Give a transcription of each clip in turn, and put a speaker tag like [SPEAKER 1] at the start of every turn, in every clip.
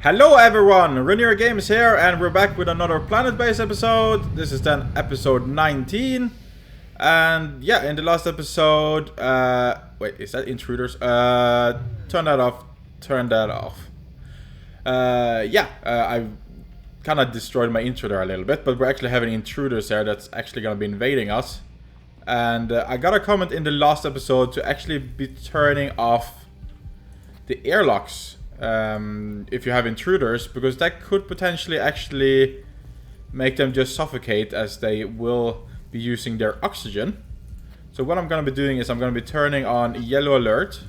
[SPEAKER 1] Hello everyone, Rainier Games here, and we're back with another Planetbase episode. This is then episode 19. And yeah, in the last episode, wait, is that intruders? Turn that off, turn that off. I kind of destroyed my intruder a little bit, but we're actually having intruders here that's actually going to be invading us. And I got a comment in the last episode to actually be turning off the airlocks. If you have intruders, because that could potentially actually make them just suffocate, as they will be using their oxygen. So what I'm going to be doing is I'm going to be turning on yellow alert,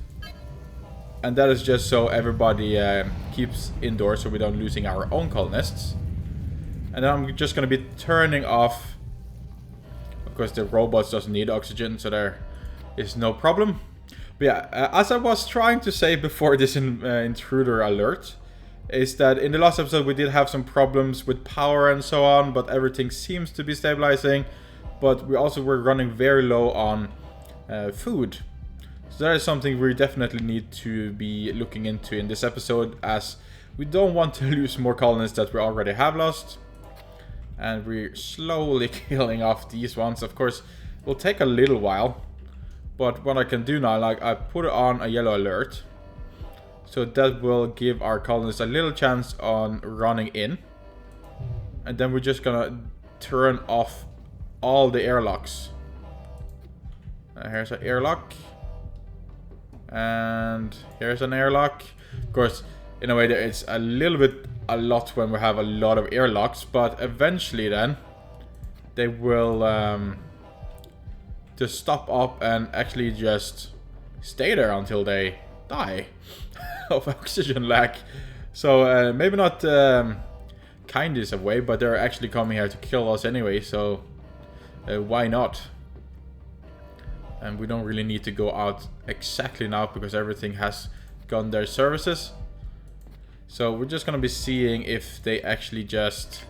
[SPEAKER 1] and that is just so everybody keeps indoors so we don't losing our own colonists. And then I'm just going to be turning off, of course the robots doesn't need oxygen, so there is no problem. But yeah, as I was trying to say before this intruder alert, is that in the last episode we did have some problems with power and so on, but everything seems to be stabilizing. But we also were running very low on food. So that is something we definitely need to be looking into in this episode, as we don't want to lose more colonists that we already have lost. And we're slowly killing off these ones. Of course, it will take a little while. But what I can do now, like I put on a yellow alert, so that will give our colonists a little chance on running in. And then we're just gonna turn off all the airlocks. Here's an airlock. And here's an airlock. Of course, in a way it's a little bit a lot when we have a lot of airlocks, but eventually then they will just stop up and actually just stay there until they die of oxygen lack. So maybe not kind is a way, but they're actually coming here to kill us anyway, so why not? And we don't really need to go out exactly now because everything has gone their services. So we're just gonna be seeing if they actually just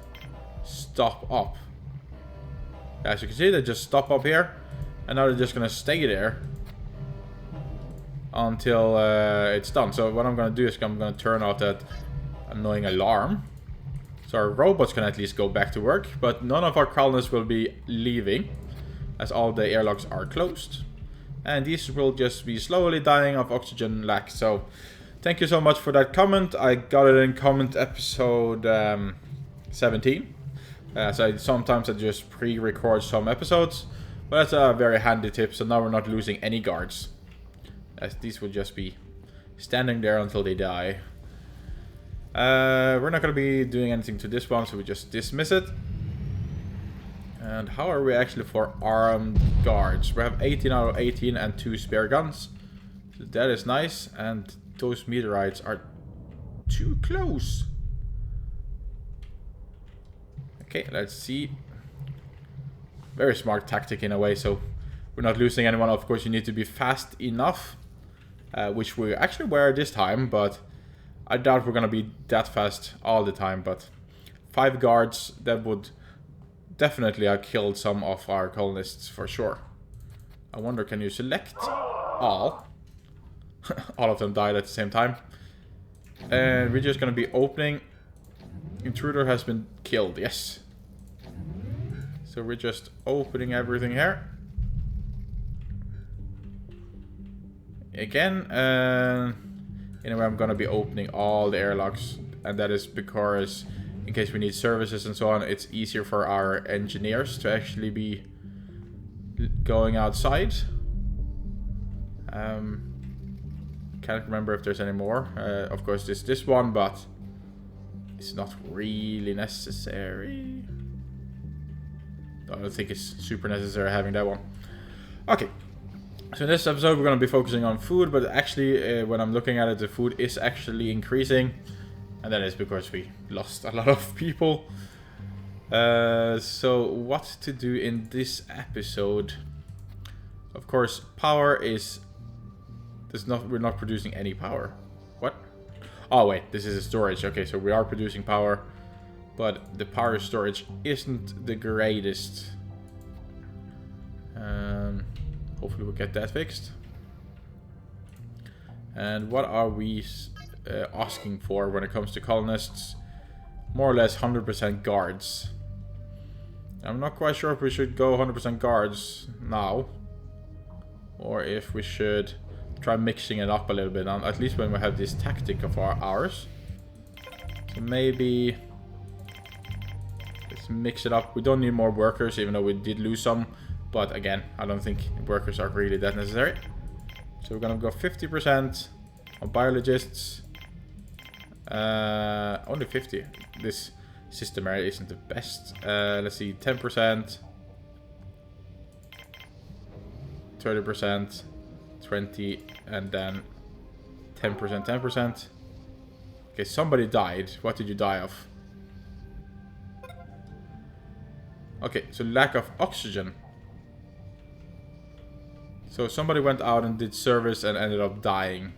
[SPEAKER 1] stop up. As you can see, they just stop up here. And now they're just gonna stay there until it's done. So what I'm gonna do is I'm gonna turn off that annoying alarm, so our robots can at least go back to work. But none of our colonists will be leaving, as all the airlocks are closed. And these will just be slowly dying of oxygen lack. So thank you so much for that comment. I got it in comment episode 17. So sometimes I just pre-record some episodes. But that's a very handy tip, so now we're not losing any guards, as these will just be standing there until they die. We're not going to be doing anything to this one, so we just dismiss it. And how are we actually for armed guards? We have 18 out of 18 and 2 spare guns. So that is nice, and those meteorites are too close. Okay, let's see. Very smart tactic in a way, so we're not losing anyone. Of course, you need to be fast enough, which we actually were this time, but I doubt we're going to be that fast all the time. But 5 guards, that would definitely have killed some of our colonists for sure. I wonder, can you select all? All of them died at the same time. And we're just going to be opening. Intruder has been killed, yes. So we're just opening everything here. Again, anyway, I'm gonna be opening all the airlocks, and that is because in case we need services and so on, it's easier for our engineers to actually be going outside. Can't remember if there's any more. Of course, there's this one, but it's not really necessary. I don't think it's super necessary having that one. Okay, so in this episode we're going to be focusing on food, but actually when I'm looking at it, the food is actually increasing, and that is because we lost a lot of people. So what to do in this episode? Of course, power is... we're not producing any power. What? Oh wait, this is a storage. Okay, so we are producing power. But the power storage isn't the greatest. Hopefully we'll get that fixed. And what are we asking for when it comes to colonists. More or less 100% guards. I'm not quite sure if we should go 100% guards now, or if we should try mixing it up a little bit, at least when we have this tactic of ours. So maybe let's mix it up. We don't need more workers, even though we did lose some. But again, I don't think workers are really that necessary. So we're gonna go 50% on biologists. Only 50. This system area isn't the best. Let's see, 10%, 30%, 20, and then 10%, 10%. Okay, somebody died. What did you die of? Okay, so lack of oxygen. So somebody went out and did service and ended up dying.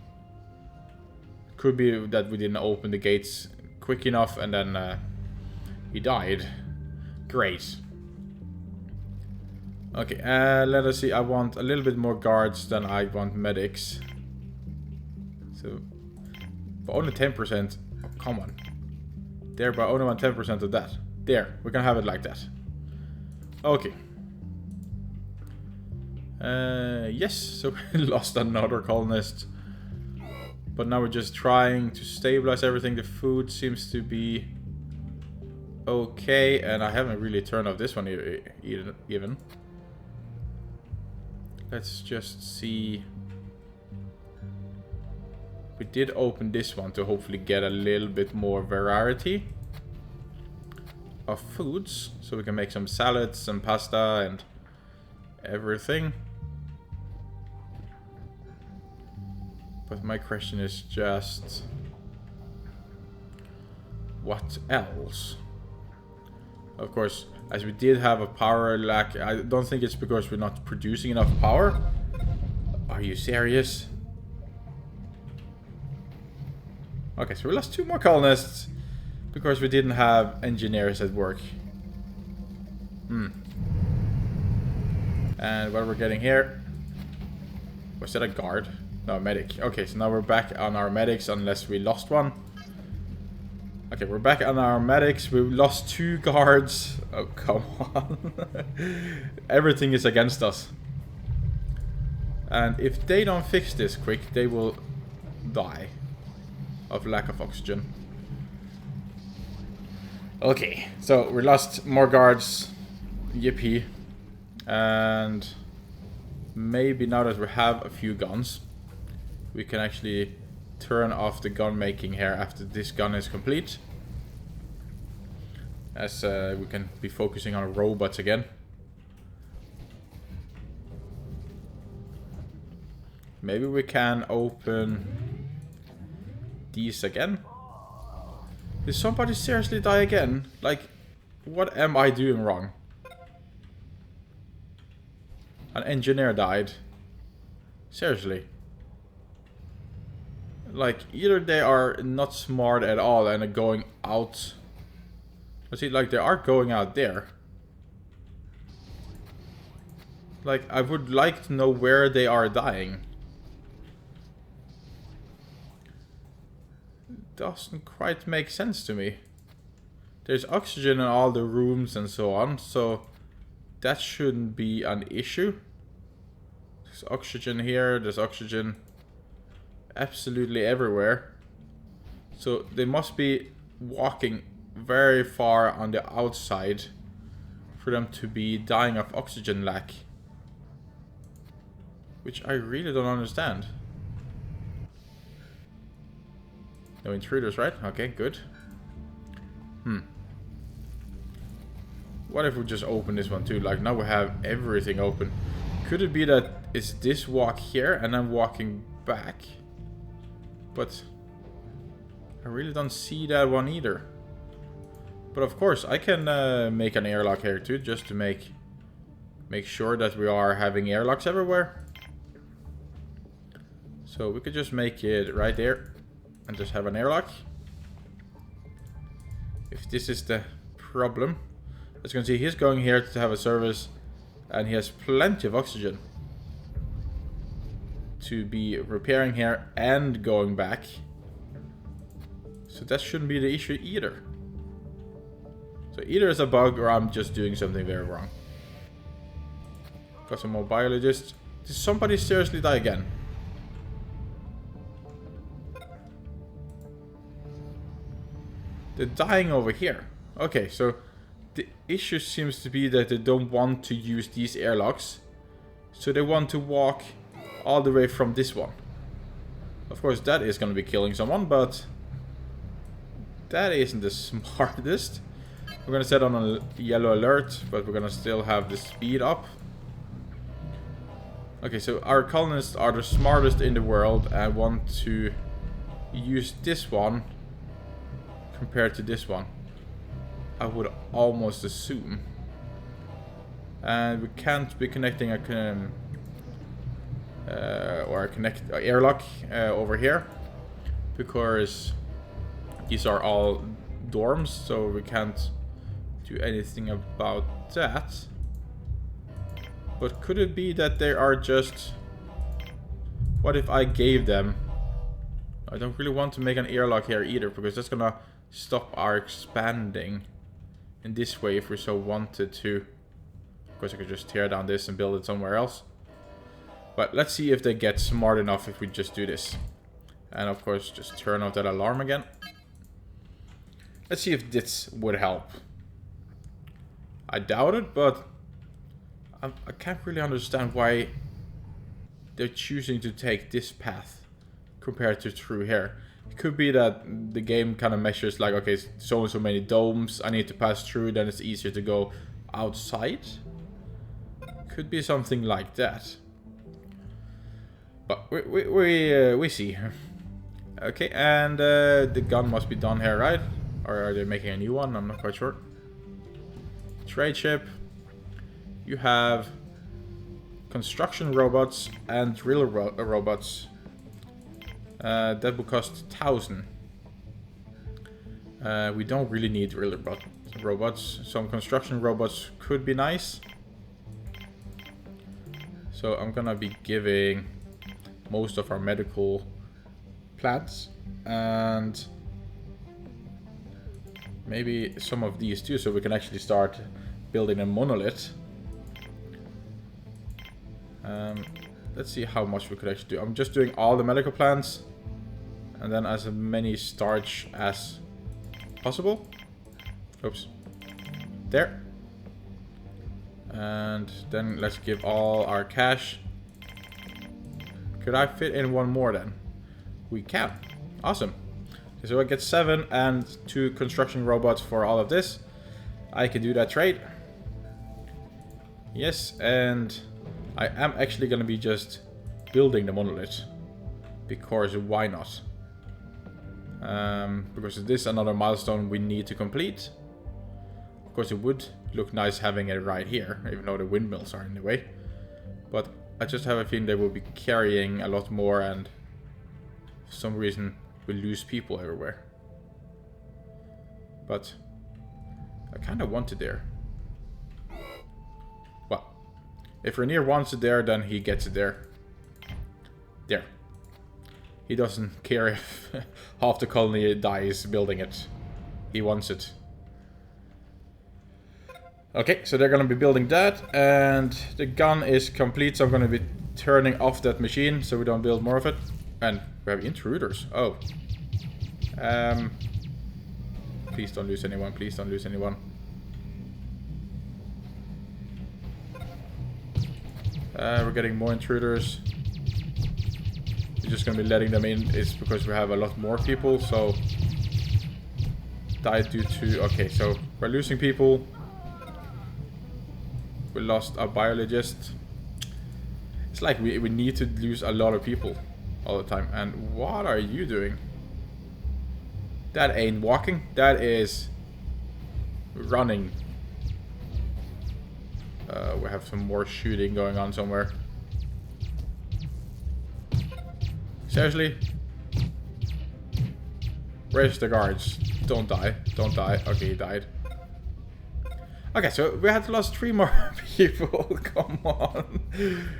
[SPEAKER 1] Could be that we didn't open the gates quick enough and then he died. Great. Okay, let us see. I want a little bit more guards than I want medics. So, but only 10%. Oh, come on. There, but I only want 10% of that. There, we can have it like that. Okay. Yes, so we lost another colonist. But now we're just trying to stabilize everything. The food seems to be okay. And I haven't really turned off this one even. Let's just see. We did open this one to hopefully get a little bit more variety of foods. So we can make some salads and pasta and everything. But my question is just, what else? Of course, as we did have a power lack, I don't think it's because we're not producing enough power. Are you serious? Okay, so we lost 2 more colonists because we didn't have engineers at work. And what we're getting here, was that a guard? No, medic. Okay, so now we're back on our medics unless we lost one. Okay, we're back on our medics. We lost 2 guards. Oh, come on. Everything is against us. And if they don't fix this quick, they will die of lack of oxygen. Okay, so we lost more guards. Yippee. And maybe now that we have a few guns, we can actually turn off the gun making here after this gun is complete. As we can be focusing on robots again. Maybe we can open these again. Did somebody seriously die again? Like, what am I doing wrong? An engineer died. Seriously. Like, either they are not smart at all and are going out. I see, like, they are going out there. Like, I would like to know where they are dying. Doesn't quite make sense to me. There's oxygen in all the rooms and so on, so that shouldn't be an issue. There's oxygen here, there's oxygen absolutely everywhere. So they must be walking very far on the outside for them to be dying of oxygen lack. Which I really don't understand. No intruders, right? Okay, good. What if we just open this one too? Like, now we have everything open. Could it be that it's this walk here and I'm walking back? But I really don't see that one either. But of course, I can make an airlock here too, just to make sure that we are having airlocks everywhere. So we could just make it right there and just have an airlock. If this is the problem. As you can see, he's going here to have a service and he has plenty of oxygen to be repairing here and going back. So that shouldn't be the issue either. So either it's a bug or I'm just doing something very wrong. Got some more biologists. Did somebody seriously die again? They're dying over here. Okay, so the issue seems to be that they don't want to use these airlocks. So they want to walk all the way from this one. Of course, that is going to be killing someone, but that isn't the smartest. We're going to set on a yellow alert, but we're going to still have the speed up. Okay, so our colonists are the smartest in the world and want to use this one compared to this one. I would almost assume. And we can't be connecting a airlock over here because these are all dorms, so we can't do anything about that. But could it be that they are just... What if I gave them... I don't really want to make an airlock here either, because that's gonna stop our expanding in this way if we so wanted to. Of course I could just tear down this and build it somewhere else. But let's see if they get smart enough if we just do this. And of course just turn off that alarm again. Let's see if this would help. I doubt it, but I can't really understand why they're choosing to take this path compared to through here. It could be that the game kind of measures like, okay, so and so many domes I need to pass through, then it's easier to go outside. Could be something like that. But we see. Okay, and the gun must be done here, right? Or are they making a new one? I'm not quite sure. Trade ship. You have construction robots and drill robots. That will cost 1,000. We don't really need drill robots. Some construction robots could be nice. So I'm gonna be giving most of our medical plants and maybe some of these too, so we can actually start building a monolith. Let's see how much we could actually do. I'm just doing all the medical plants and then as many starch as possible. Oops. There. And then let's give all our cash. Could I fit in one more then? We can. Awesome. Okay, so I get 7 and 2 construction robots for all of this. I can do that trade. Yes, and I am actually going to be just building the monolith. Because why not? Because this is another milestone we need to complete. Of course it would look nice having it right here, even though the windmills are in the way. But I just have a feeling they will be carrying a lot more and for some reason we lose people everywhere. But I kind of want it there. Well, if Rainier wants it there, then he gets it there. There. He doesn't care if half the colony dies building it. He wants it. Okay, so they're gonna be building that, and the gun is complete, so I'm gonna be turning off that machine so we don't build more of it. And we have intruders. Oh. Please don't lose anyone, please don't lose anyone. We're getting more intruders. We're just gonna be letting them in. It's because we have a lot more people, so died due to... Okay, so we're losing people. We lost our biologist. It's like we need to lose a lot of people all the time. And what are you doing? That ain't walking. That is running. We have some more shooting going on somewhere. Seriously? Where's the guards? Don't die. Don't die. Okay, he died. Okay, so we had lost 3 more people. Come on.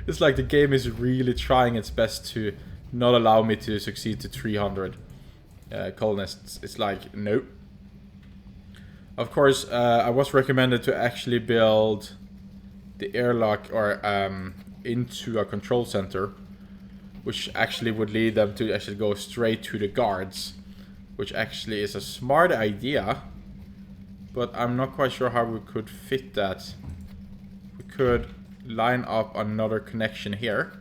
[SPEAKER 1] It's like the game is really trying its best to not allow me to succeed to 300. colonists. It's like, nope. Of course, I was recommended to actually build the airlock or into a control center, which actually would lead them to actually go straight to the guards, which actually is a smart idea, but I'm not quite sure how we could fit that. We could line up another connection here.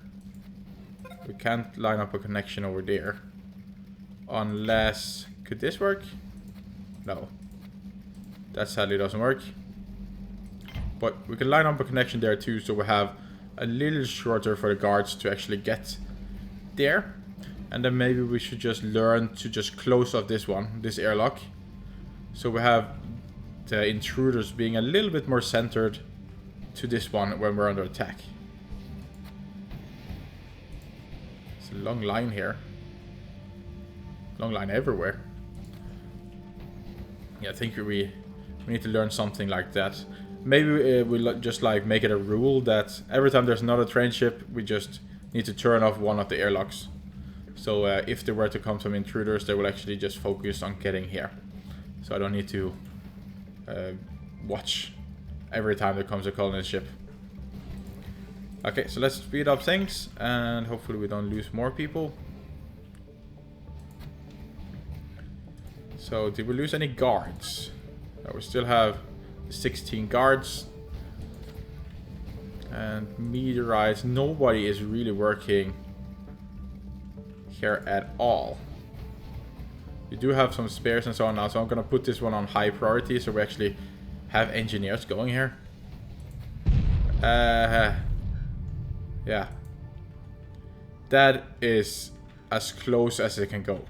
[SPEAKER 1] We can't line up a connection over there. Unless... Could this work? No. That sadly doesn't work. But we can line up a connection there too, so we have a little shorter for the guards to actually get there. And then maybe we should just learn to just close off this one, this airlock. So we have the intruders being a little bit more centered to this one when we're under attack. It's a long line here. Long line everywhere. Yeah, I think we need to learn something like that. Maybe we'll just like make it a rule that every time there's another train ship, we just need to turn off one of the airlocks. So if there were to come some intruders, they will actually just focus on getting here. So I don't need to watch every time there comes a colonist ship. Okay, so let's speed up things and hopefully we don't lose more people. So did we lose any guards? We still have 16 guards. And meteorites, nobody is really working here at all. We do have some spares and so on now, so I'm gonna put this one on high priority so we actually have engineers going here. Yeah. That is as close as it can go.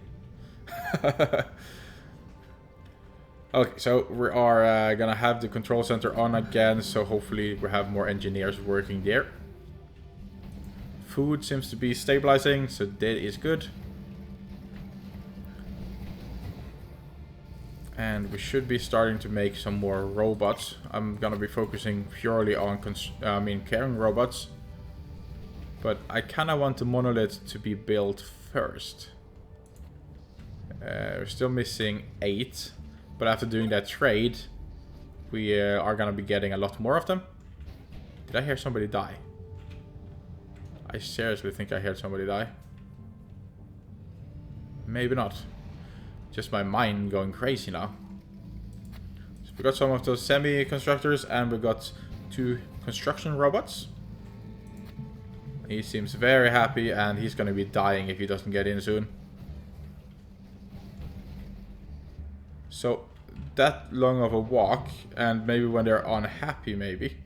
[SPEAKER 1] Okay, so we are gonna have the control center on again, so hopefully we have more engineers working there. Food seems to be stabilizing, so that is good. And we should be starting to make some more robots. I'm gonna be focusing purely on carrying robots. But I kinda want the monolith to be built first. We're still missing 8. But after doing that trade, we are gonna be getting a lot more of them. Did I hear somebody die? I seriously think I heard somebody die. Maybe not. Just my mind going crazy now. So we got some of those semi-constructors and we got 2 construction robots. He seems very happy and he's gonna be dying if he doesn't get in soon. So that long of a walk, and maybe when they're unhappy, maybe.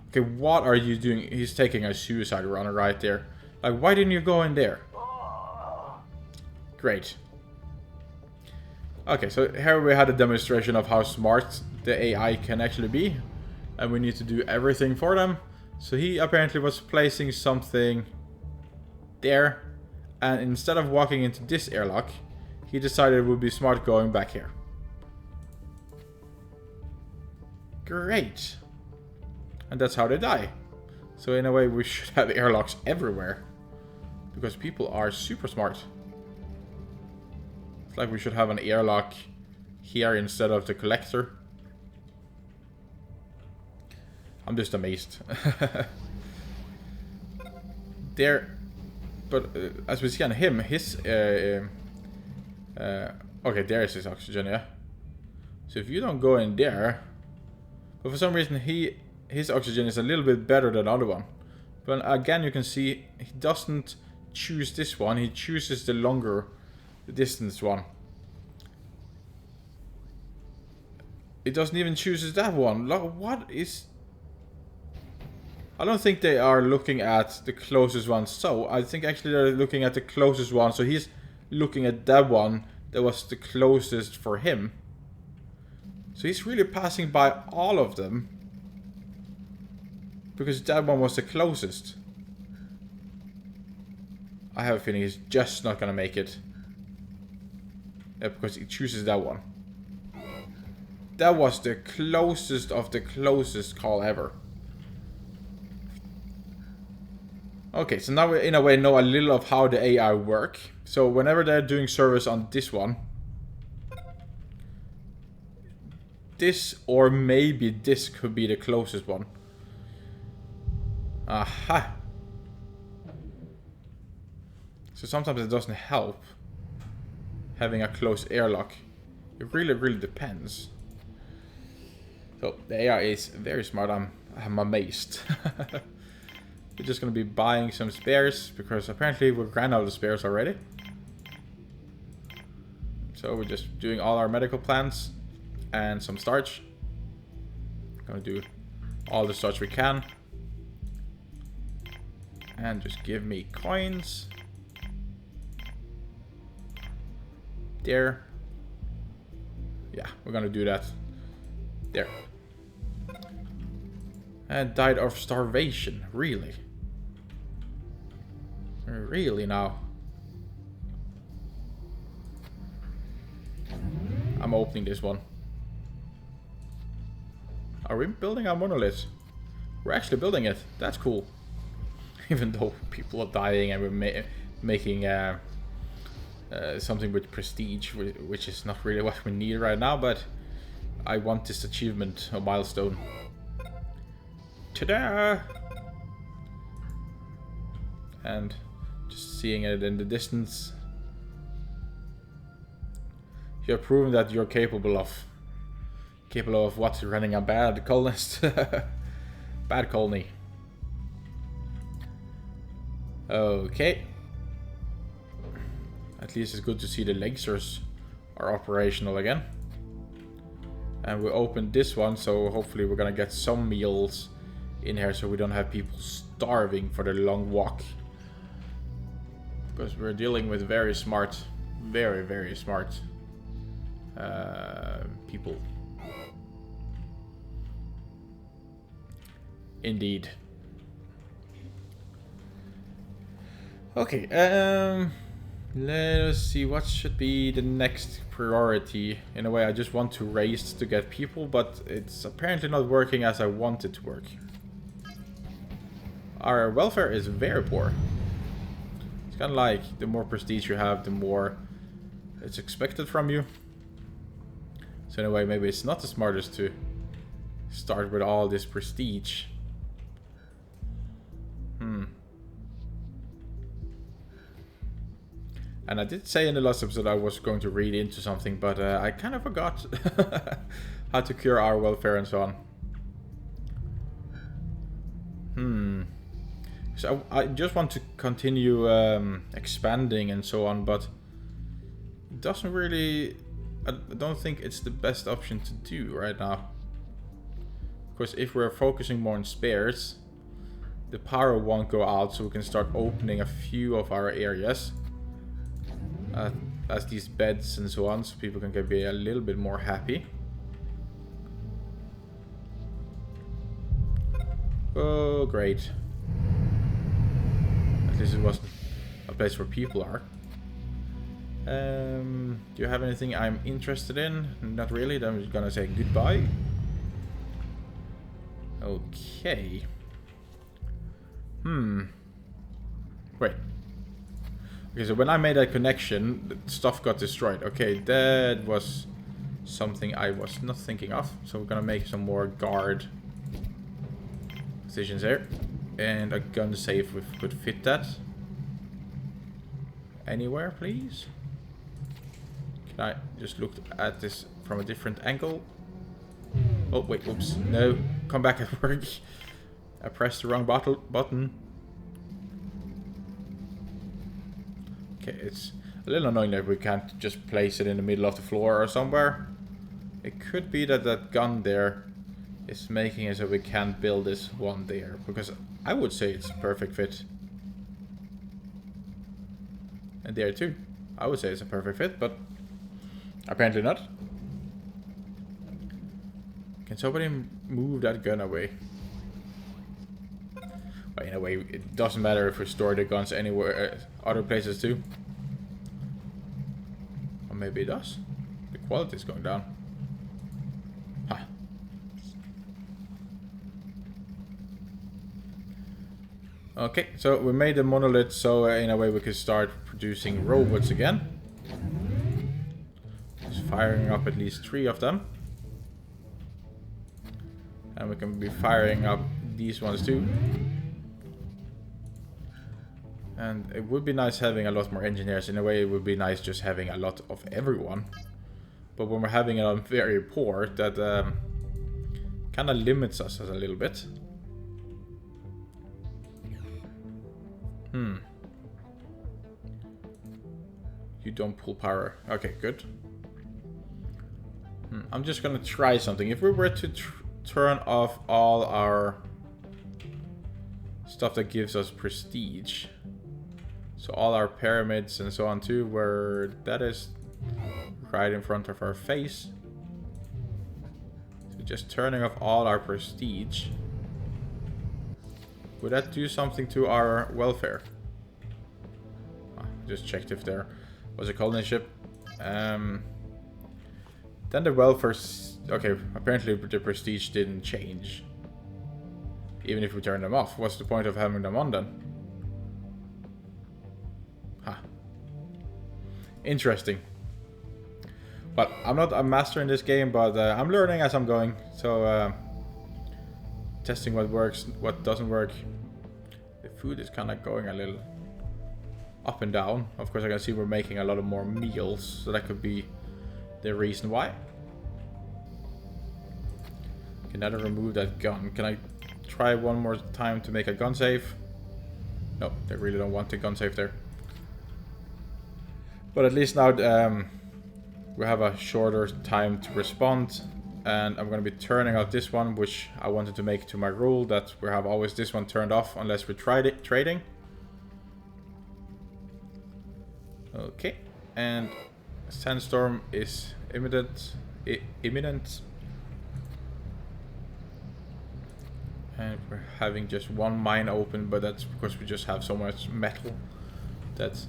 [SPEAKER 1] Okay, what are you doing? He's taking a suicide runner right there. Like, why didn't you go in there? Great. Okay, so here we had a demonstration of how smart the AI can actually be. And we need to do everything for them. So he apparently was placing something there. And instead of walking into this airlock, he decided it would be smart going back here. Great. And that's how they die. So in a way we should have airlocks everywhere. Because people are super smart. It's like we should have an airlock here instead of the collector. I'm just amazed. There. But as we see on him, his... okay, there is his oxygen, yeah. So if you don't go in there... But for some reason his oxygen is a little bit better than the other one. But again you can see he doesn't choose this one. He chooses the longer distance one. It doesn't even choose that one. What is... I don't think they are looking at the closest one. So I think actually they're looking at the closest one. So he's looking at that one that was the closest for him. So he's really passing by all of them. Because that one was the closest. I have a feeling he's just not gonna make it. Yeah, because he chooses that one. That was the closest of the closest call ever. Okay, so now we in a way know a little of how the AI work. So whenever they're doing service on this one, this or maybe this could be the closest one. Aha! So sometimes it doesn't help having a close airlock. It really depends. So the AI is very smart. I'm amazed. We're just gonna be buying some spares because apparently we ran out of spares already. So we're just doing all our medical plans and some starch. Gonna do all the starch we can. And just give me coins. There. Yeah, we're gonna do that. There. And died of starvation. Really? Really now? I'm opening this one. Are we building our monolith? We're actually building it. That's cool. Even though people are dying and we're making something with prestige, which is not really what we need right now, but I want this achievement, a milestone. Ta-da! And just seeing it in the distance. You have proven that you're capable of what? Running a bad colonist? Bad colony. Okay. At least it's good to see the lasers are operational again. And we opened this one, so hopefully we're gonna get some meals in here so we don't have people starving for the long walk. Because we're dealing with very smart, very smart people. Indeed. Okay, let us see what should be the next priority. In a way, I just want to race to get people, but it's apparently not working as I want it to work. Our welfare is very poor. It's kind of like the more prestige you have, the more it's expected from you. So in a way, maybe it's not the smartest to start with all this prestige. And I did say in the last episode I was going to read into something, but I kind of forgot how to cure our welfare and so on. So I just want to continue expanding and so on, but it doesn't really... I don't think it's the best option to do right now. Of course, if we're focusing more on spares, the power won't go out, so we can start opening a few of our areas. As these beds and so on, so people can be a little bit more happy. Oh, great. At least it wasn't a place where people are. Do you have anything I'm interested in? Not really, then I'm just gonna say goodbye. Okay. Wait. Okay, so when I made that connection, the stuff got destroyed. Okay, that was something I was not thinking of. So we're gonna make some more guard positions here. And a gun safe, if we could fit that. Anywhere, please? Can I just look at this from a different angle? Oh, wait, oops. No, come back at work. I pressed the wrong button. Okay, it's a little annoying that we can't just place it in the middle of the floor or somewhere. It could be that that gun there is making it so we can't build this one there. Because I would say it's a perfect fit. And there too. I would say it's a perfect fit, but apparently not. Can somebody move that gun away? Well, in a way, it doesn't matter if we store the guns anywhere, other places too. Or maybe it does. The quality is going down. Huh. Okay, so we made the monolith so in a way we could start producing robots again. Just firing up at least 3 of them. And we can be firing up these ones too. And it would be nice having a lot more engineers. In a way, it would be nice just having a lot of everyone. But when we're having it on very poor, that kind of limits us a little bit. You don't pull power. Okay, good. I'm just gonna try something. If we were to turn off all our stuff that gives us prestige, so all our pyramids and so on too, where that is right in front of our face. So just turning off all our prestige. Would that do something to our welfare? Just checked if there was a colony ship. Then the welfare... Okay, apparently the prestige didn't change. Even if we turn them off. What's the point of having them on then? Huh. Interesting. But I'm not a master in this game, but I'm learning as I'm going. So, testing what works, what doesn't work. The food is kind of going a little up and down. Of course, I can see we're making a lot of more meals, so that could be the reason why. Can I remove that gun? Can I try one more time to make a gun save? No, they really don't want the gun save there. But at least now we have a shorter time to respond. And I'm going to be turning off this one, which I wanted to make to my rule that we have always this one turned off unless we're trading. Okay, and Sandstorm is imminent. And we're having just one mine open, but that's because we just have so much metal that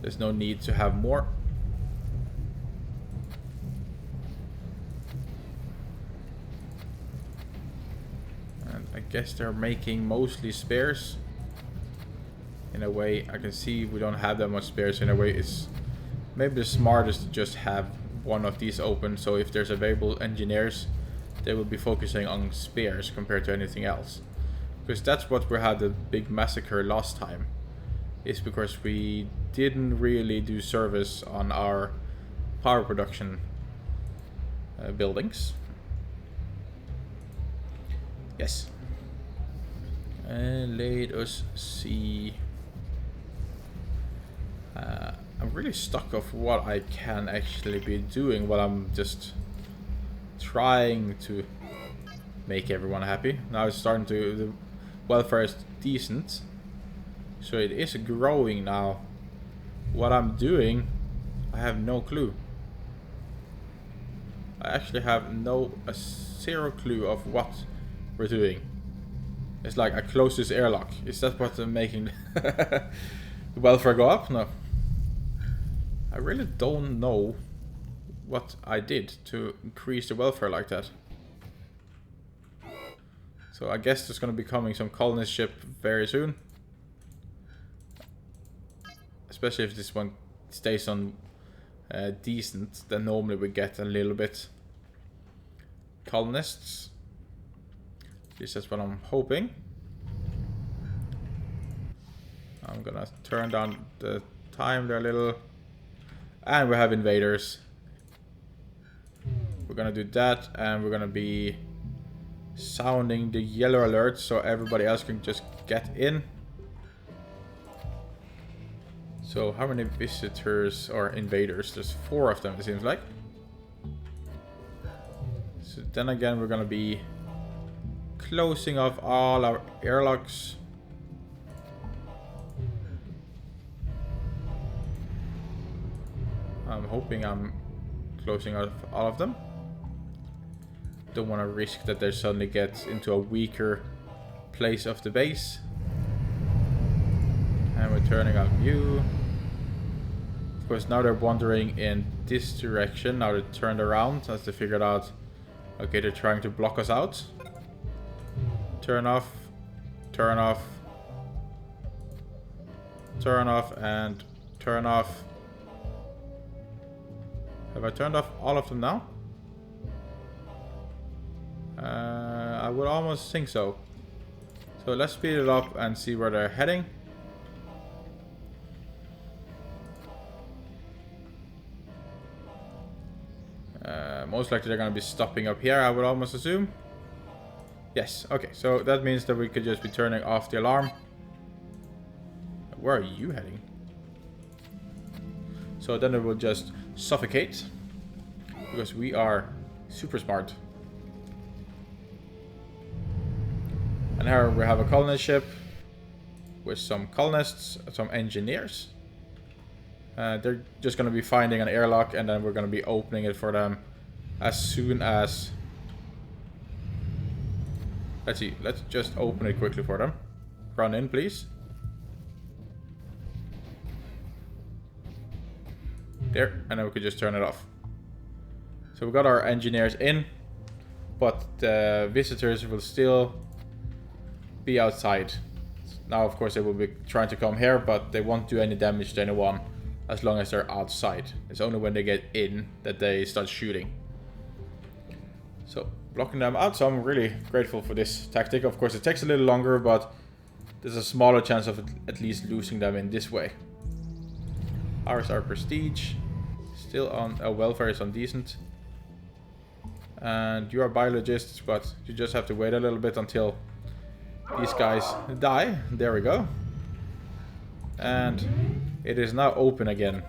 [SPEAKER 1] there's no need to have more. And I guess they're making mostly spares. In a way, I can see we don't have that much spares. In a way, it's maybe the smartest to just have one of these open, so if there's available engineers, they will be focusing on spares compared to anything else. Because that's what we had the big massacre last time. Is because we didn't really do service on our power production buildings. Yes. And let us see. I'm really stuck of what I can actually be doing while I'm just trying to make everyone happy. Now it's starting to, the welfare is decent, so it is growing now. What I'm doing, I have no clue. I actually have zero clue of what we're doing. It's like I close this airlock. Is that what's making the welfare go up? No. I really don't know what I did to increase the welfare like that. So I guess there's going to be coming some colonist ship very soon. Especially if this one stays on decent, then normally we get a little bit colonists. At least that's what I'm hoping. I'm gonna turn down the time there a little. And we have invaders. We're gonna do that, and we're gonna be sounding the yellow alert so everybody else can just get in. So how many visitors or invaders? There's 4 of them, it seems like. So then again, we're gonna be closing off all our airlocks. I'm hoping I'm closing off all of them. Don't want to risk that they suddenly get into a weaker place of the base. And we're turning off you. Of course, now they're wandering in this direction. Now they're turned around as they figured out, okay, they're trying to block us out. Turn off, turn off, turn off, and turn off. Have I turned off all of them now? I would almost think so. So let's speed it up and see where they're heading. Most likely they're going to be stopping up here, I would almost assume. Yes, okay, so that means that we could just be turning off the alarm. Where are you heading? So then it will just suffocate. Because we are super smart. And here we have a colonist ship. With some colonists, some engineers. They're just going to be finding an airlock and then we're going to be opening it for them as soon as... Let's see, let's just open it quickly for them. Run in, please. There, and then we could just turn it off. So we got our engineers in, but the visitors will still be outside. Now, of course, they will be trying to come here, but they won't do any damage to anyone as long as they're outside. It's only when they get in that they start shooting. So, blocking them out, so I'm really grateful for this tactic. Of course, it takes a little longer, but there's a smaller chance of at least losing them in this way. Ours are prestige. Still on... welfare is on decent. And you are biologists, but you just have to wait a little bit until these guys die. There we go. And it is now open again.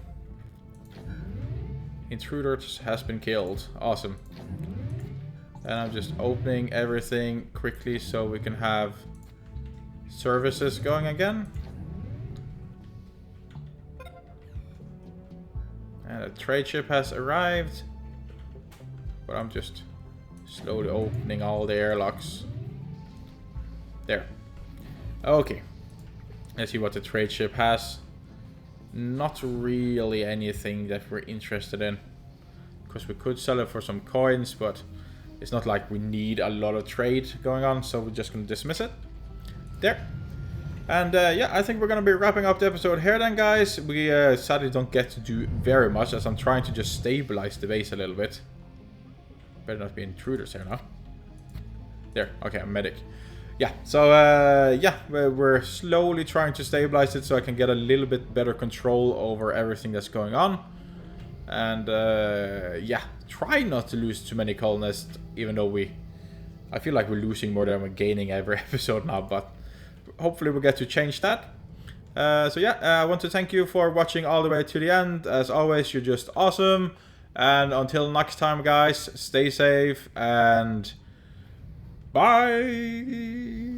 [SPEAKER 1] Intruders has been killed. Awesome. And I'm just opening everything quickly so we can have services going again. And a trade ship has arrived. But I'm just slowly opening all the airlocks. There. Okay. Let's see what the trade ship has. Not really anything that we're interested in. Because we could sell it for some coins, but it's not like we need a lot of trade going on, so we're just going to dismiss it. There. And yeah, I think we're going to be wrapping up the episode here then, guys. We sadly don't get to do very much, as I'm trying to just stabilize the base a little bit. Better not be intruders here now. There. Okay, I'm medic. Yeah, so yeah, we're slowly trying to stabilize it so I can get a little bit better control over everything that's going on. And yeah, try not to lose too many colonists, even though I feel like we're losing more than we're gaining every episode now, but hopefully we'll get to change that. So yeah, I want to thank you for watching all the way to the end. As always, you're just awesome. And until next time, guys, stay safe and bye!